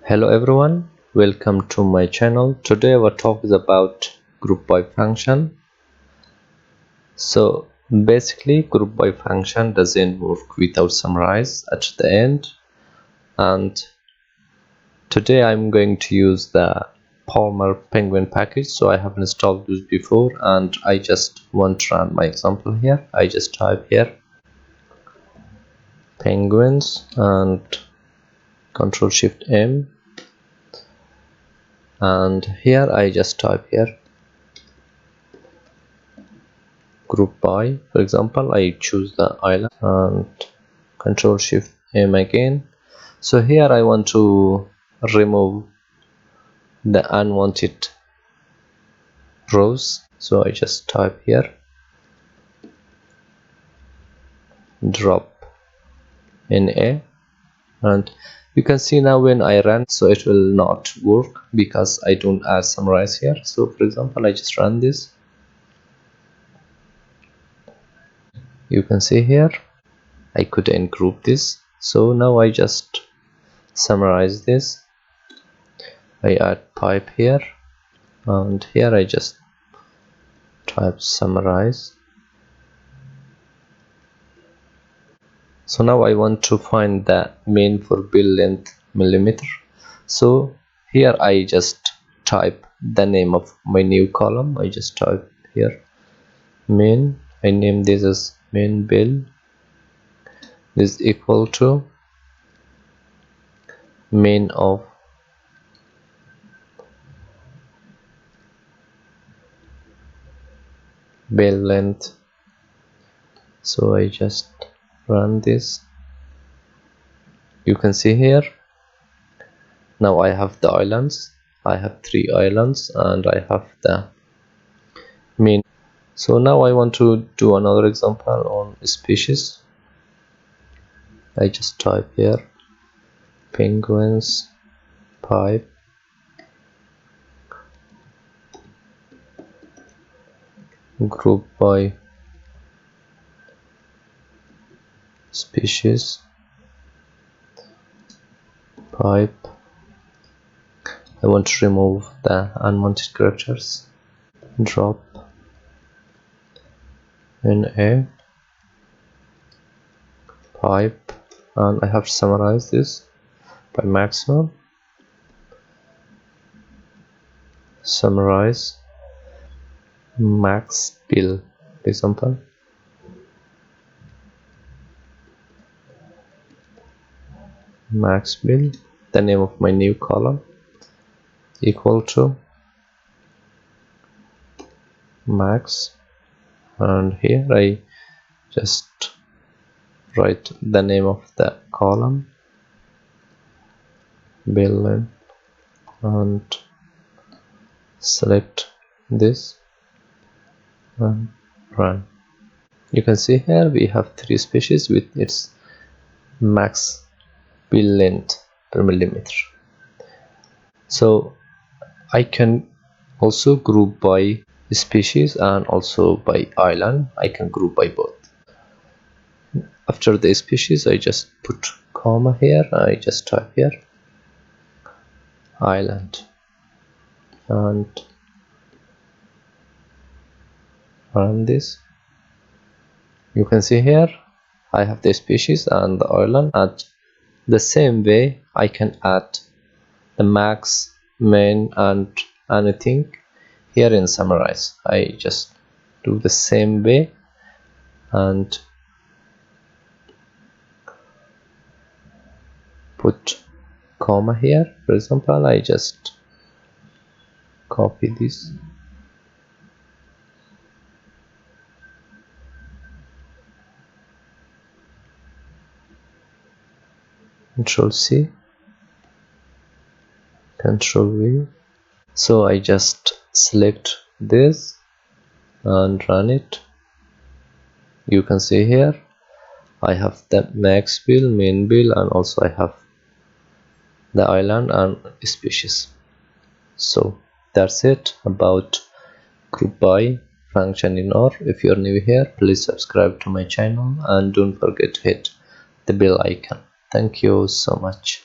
Hello everyone, welcome to my channel. Today our talk is about group by function. So basically group by function doesn't work without summarize at the end, and today I'm going to use the Palmer Penguin package. So I have installed this before and I just want to run my example here. I just type here penguins and Control Shift M, and here I just type here group by. For example, I choose the island and Control Shift M again. So here I want to remove the unwanted rows, so I just type here drop in A, and you can see now when I run, so it will not work because I don't add summarize here. So for example, I just run this. You can see here I couldn't group this, so now I just summarize this. I add pipe here, and here I just type summarize. So now I want to find the mean for bill length millimeter. So here I just type the name of my new column. I just type here mean. I name this as mean bill is equal to mean of bill length. So I just run this. You can see here now I have the islands. I have 3 islands and I have the mean. So now I want to do another example on species. I just type here penguins pipe group by species pipe. I want to remove the unwanted characters. Drop in A pipe, and I have to summarize this by maximum. Summarize max bill, for example. Max bill, the name of my new column, equal to max, and here I just write the name of the column bill length and select this and run. You can see here we have 3 species with its max bill length per millimeter. So I can also group by species and also by island. I can group by both. After the species I just put comma here. I just type here island and run this. You can see here I have the species and the island, and the same way I can add the max, min and anything here in summarize. I just do the same way and put comma here. For example, I just copy this, Control C, Control V. So I just select this and run it. You can see here I have the max bill, min bill, and also I have the island and species. So that's it about group by function in OR. If you're new here, please subscribe to my channel and don't forget to hit the bell icon. Thank you so much.